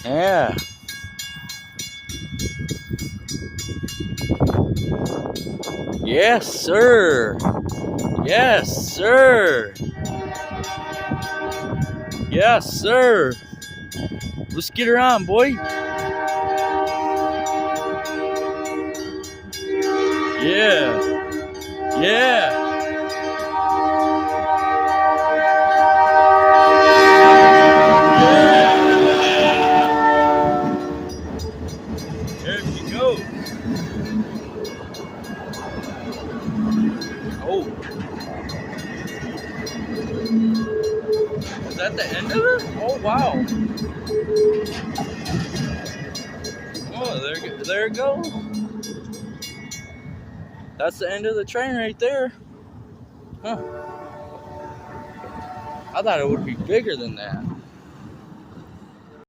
Yeah. Yes, sir. Yes, sir. Yes, sir. Let's get her on, boy. Yeah. Yeah. There she goes. Oh. Is that the end of it? Oh, wow. Oh, there it goes. That's the end of the train right there. Huh. I thought it would be bigger than that.